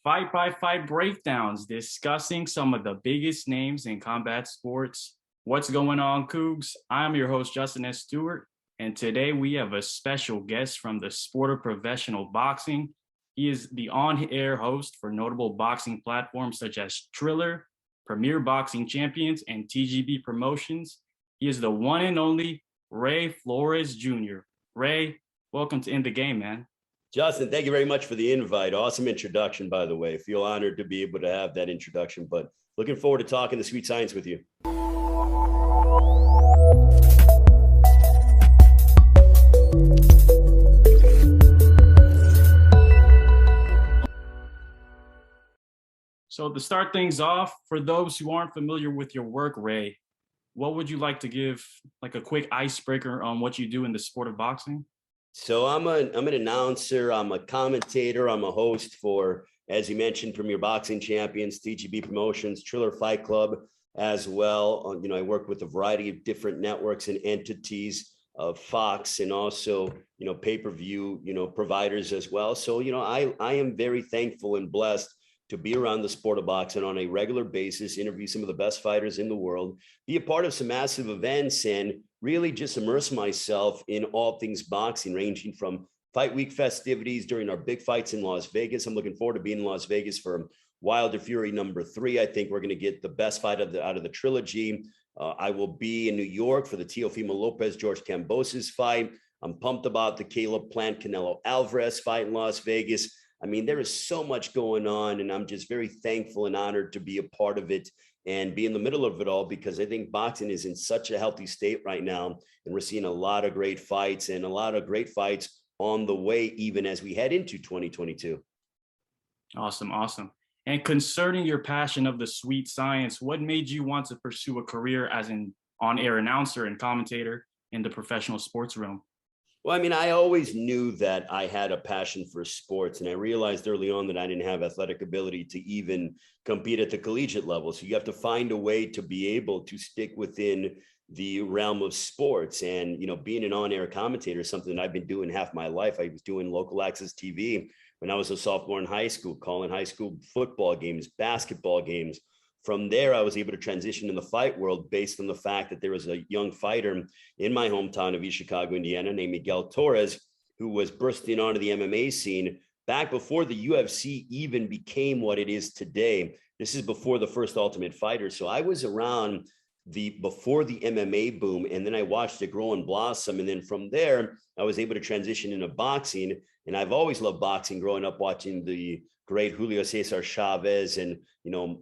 fight by fight breakdowns discussing some of the biggest names in combat sports. What's going on, Cougs? I'm your host, Justin Estuart, and today we have a special guest from the sport of professional boxing. He is the on-air host for notable boxing platforms such as Triller, Premier Boxing Champions, and TGB Promotions. He is the one and only Ray Flores Jr. Ray, welcome to In the Game, man. Justin, thank you very much for the invite. Awesome introduction, by the way. Feel honored to be able to have that introduction, but looking forward to talking the sweet science with you. So to start things off, for those who aren't familiar with your work, Ray, what would you like to give like a quick icebreaker on what you do in the sport of boxing? So I'm an announcer, I'm a commentator, I'm a host for, as you mentioned, Premier Boxing Champions, TGB Promotions, Triller Fight Club as well. I work with a variety of different networks and entities of Fox and also, pay-per-view, providers as well. So, I am very thankful and blessed to be around the sport of boxing on a regular basis, interview some of the best fighters in the world, be a part of some massive events, and really just immerse myself in all things boxing, ranging from fight week festivities during our big fights in Las Vegas. I'm looking forward to being in Las Vegas for Wilder Fury #3. I think we're going to get the best fight out of the trilogy. I will be in New York for the Teofimo Lopez, George Kambosos fight. I'm pumped about the Caleb Plant Canelo Alvarez fight in Las Vegas. I mean, there is so much going on, and I'm just very thankful and honored to be a part of it and be in the middle of it all, because I think boxing is in such a healthy state right now, and we're seeing a lot of great fights and a lot of great fights on the way, even as we head into 2022. Awesome. And concerning your passion of the sweet science, what made you want to pursue a career as an on-air announcer and commentator in the professional sports realm? Well, I mean, I always knew that I had a passion for sports, and I realized early on that I didn't have athletic ability to even compete at the collegiate level. So you have to find a way to be able to stick within the realm of sports. And, being an on-air commentator is something that I've been doing half my life. I was doing local access TV when I was a sophomore in high school, calling high school football games, basketball games. From there, I was able to transition in the fight world based on the fact that there was a young fighter in my hometown of East Chicago, Indiana, named Miguel Torres, who was bursting onto the MMA scene back before the UFC even became what it is today. This is before the first Ultimate Fighter. So I was around before the MMA boom, and then I watched it grow and blossom. And then from there, I was able to transition into boxing. And I've always loved boxing, growing up watching the great Julio Cesar Chavez and,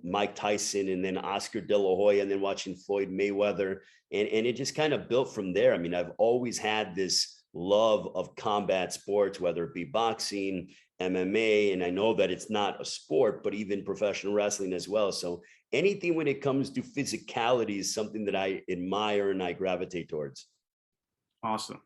Mike Tyson, and then Oscar De La Hoya, and then watching Floyd Mayweather. And it just kind of built from there. I mean, I've always had this love of combat sports, whether it be boxing, MMA, and I know that it's not a sport, but even professional wrestling as well. So anything when it comes to physicality is something that I admire and I gravitate towards. Awesome.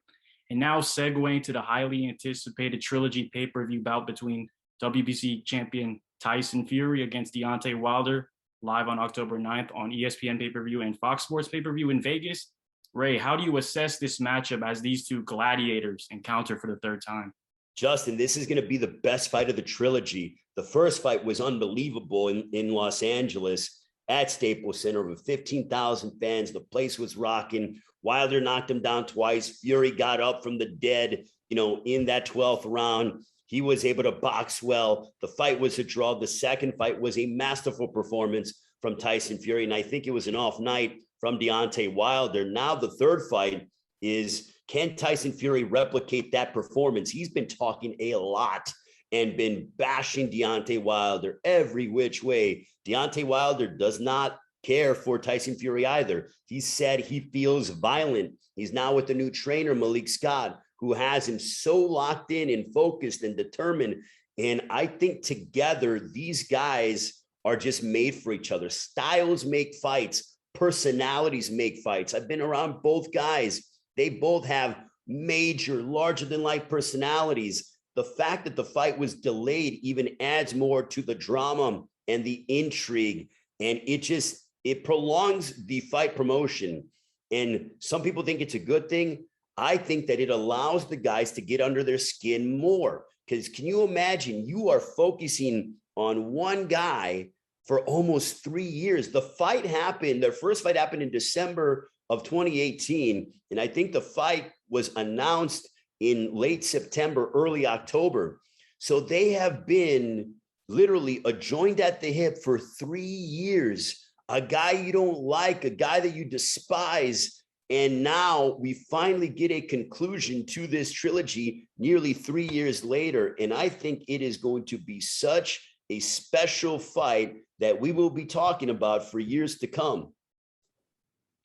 And now segueing to the highly anticipated trilogy pay-per-view bout between WBC champion Tyson Fury against Deontay Wilder, live on October 9th on ESPN pay-per-view and Fox Sports pay-per-view in Vegas. Ray, how do you assess this matchup as these two gladiators encounter for the third time? Justin, this is going to be the best fight of the trilogy. The first fight was unbelievable in Los Angeles at Staples Center, over 15,000 fans. The place was rocking. Wilder knocked him down twice. Fury got up from the dead, in that 12th round. He was able to box well. The fight was a draw. The second fight was a masterful performance from Tyson Fury, and I think it was an off night from Deontay Wilder. Now the third fight is, can Tyson Fury replicate that performance? He's been talking a lot and been bashing Deontay Wilder every which way. Deontay Wilder does not care for Tyson Fury either. He said he feels violent. He's now with the new trainer, Malik Scott, who has him so locked in and focused and determined. And I think together, these guys are just made for each other. Styles make fights. Personalities make fights. I've been around both guys. They both have major, larger-than-life personalities. The fact that the fight was delayed even adds more to the drama and the intrigue. And it prolongs the fight promotion. And some people think it's a good thing. I think that it allows the guys to get under their skin more. Because can you imagine, you are focusing on one guy for almost 3 years. The fight happened, their first fight happened in December of 2018. And I think the fight was announced in late September, early October. So they have been literally joined at the hip for 3 years. A guy you don't like, a guy that you despise. And now we finally get a conclusion to this trilogy nearly 3 years later. And I think it is going to be such a special fight that we will be talking about for years to come.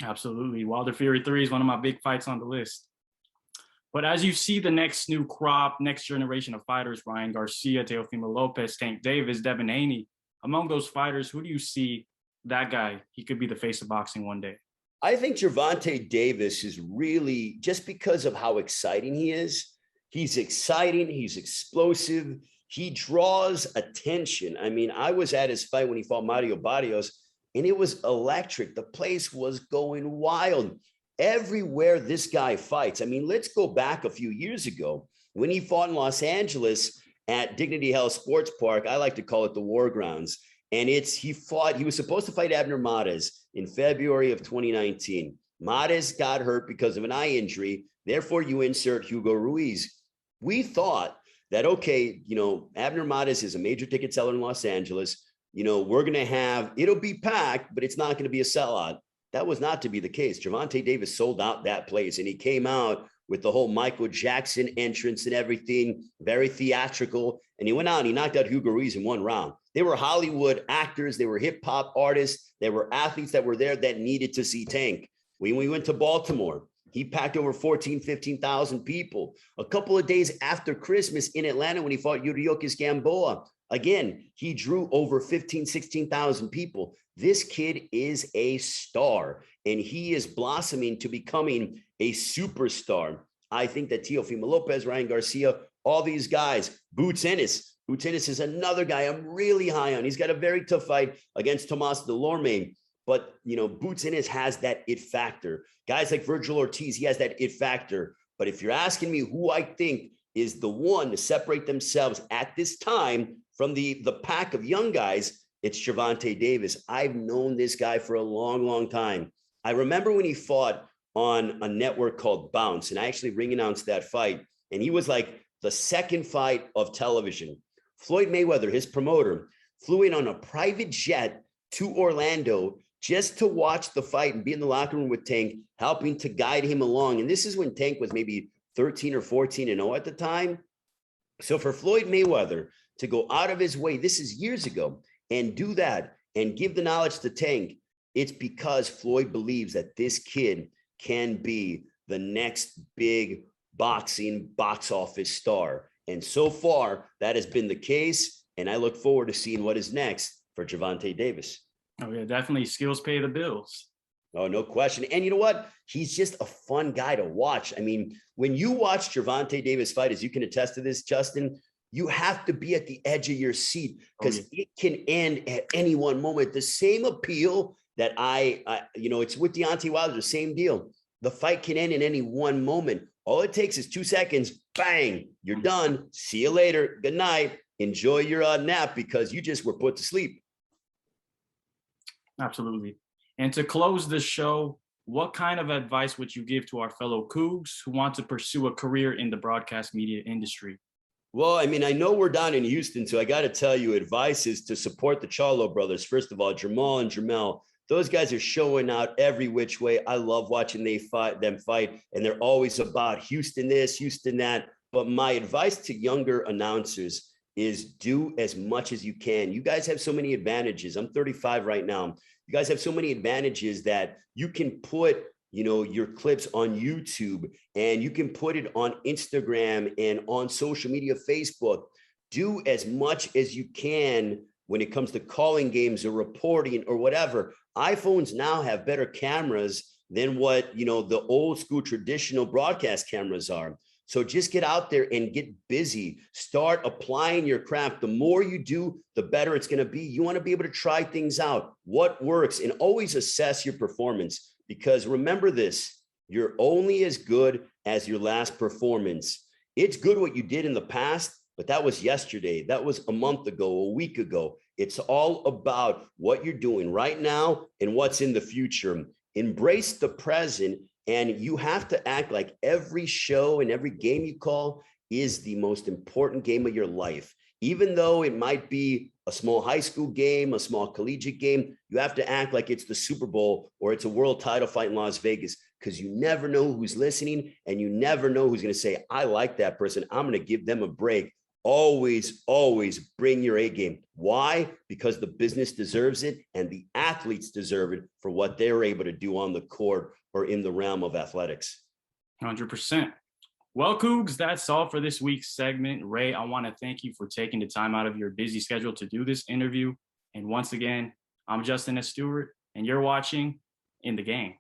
Absolutely. Wilder Fury 3 is one of my big fights on the list. But as you see the next new crop, next generation of fighters, Ryan Garcia, Teofimo Lopez, Tank Davis, Devin Haney, among those fighters, who do you see that guy? He could be the face of boxing one day. I think Gervonta Davis is really, just because of how exciting he is, he's exciting, he's explosive, he draws attention. I mean, I was at his fight when he fought Mario Barrios, and it was electric. The place was going wild. Everywhere this guy fights. I mean, let's go back a few years ago when he fought in Los Angeles at Dignity Health Sports Park. I like to call it the War Grounds. And he was supposed to fight Abner Mares in February of 2019. Mares got hurt because of an eye injury. Therefore, you insert Hugo Ruiz. We thought that, okay, Abner Mares is a major ticket seller in Los Angeles. We're going to it'll be packed, but it's not going to be a sellout. That was not to be the case. Gervonta Davis sold out that place, and he came out with the whole Michael Jackson entrance and everything, very theatrical. And he went out and he knocked out Hugo Ruiz in one round. They were Hollywood actors. They were hip hop artists. There were athletes that were there that needed to see Tank. When we went to Baltimore, he packed over 15,000 people. A couple of days after Christmas in Atlanta, when he fought Yuriorkis Gamboa, again, he drew over 16,000 people. This kid is a star, and he is blossoming to becoming a superstar. I think that Teofimo Lopez, Ryan Garcia, all these guys, Boots Ennis is another guy I'm really high on. He's got a very tough fight against Tomas Delorme, but Boots Ennis has that it factor. Guys like Virgil Ortiz, he has that it factor. But if you're asking me who I think is the one to separate themselves at this time from the pack of young guys, it's Gervonta Davis. I've known this guy for a long, long time. I remember when he fought on a network called Bounce, and I actually ring announced that fight. And he was like the second fight of television. Floyd Mayweather, his promoter, flew in on a private jet to Orlando just to watch the fight and be in the locker room with Tank, helping to guide him along. And this is when Tank was maybe 13 or 14-0 at the time. So for Floyd Mayweather to go out of his way, this is years ago, and do that and give the knowledge to Tank, it's because Floyd believes that this kid can be the next big boxing box office star. And so far, that has been the case. And I look forward to seeing what is next for Gervonta Davis. Oh, yeah, definitely. Skills pay the bills. Oh, no question. And you know what? He's just a fun guy to watch. I mean, when you watch Gervonta Davis fight, as you can attest to this, Justin, you have to be at the edge of your seat because it can end at any one moment. The same appeal that it's with Deontay Wilder, the same deal. The fight can end in any one moment. All it takes is 2 seconds. Bang, you're done. See you later. Good night. Enjoy your nap because you just were put to sleep. Absolutely. And to close the show, what kind of advice would you give to our fellow Cougs who want to pursue a career in the broadcast media industry? Well, I mean, I know we're down in Houston, so I got to tell you, advice is to support the Charlo brothers. First of all, Jamal and Jamel, those guys are showing out every which way. I love watching them fight, and they're always about Houston this, Houston that. But my advice to younger announcers is do as much as you can. You guys have so many advantages. I'm 35 right now. You guys have so many advantages that you can put your clips on YouTube, and you can put it on Instagram and on social media, Facebook. Do as much as you can when it comes to calling games or reporting or whatever. iPhones now have better cameras than what, the old school traditional broadcast cameras are. So just get out there and get busy. Start applying your craft. The more you do, the better it's going to be. You want to be able to try things out, what works, and always assess your performance. Because remember this, you're only as good as your last performance. It's good what you did in the past, but that was yesterday. That was a month ago, a week ago. It's all about what you're doing right now and what's in the future. Embrace the present, and you have to act like every show and every game you call is the most important game of your life. Even though it might be a small high school game, a small collegiate game, you have to act like it's the Super Bowl or it's a world title fight in Las Vegas, because you never know who's listening and you never know who's going to say, I like that person, I'm going to give them a break. Always, always bring your A game. Why? Because the business deserves it and the athletes deserve it for what they're able to do on the court or in the realm of athletics. 100%. Well, Cougs, that's all for this week's segment. Ray, I want to thank you for taking the time out of your busy schedule to do this interview. And once again, I'm Justin Estuart, and you're watching In the Game.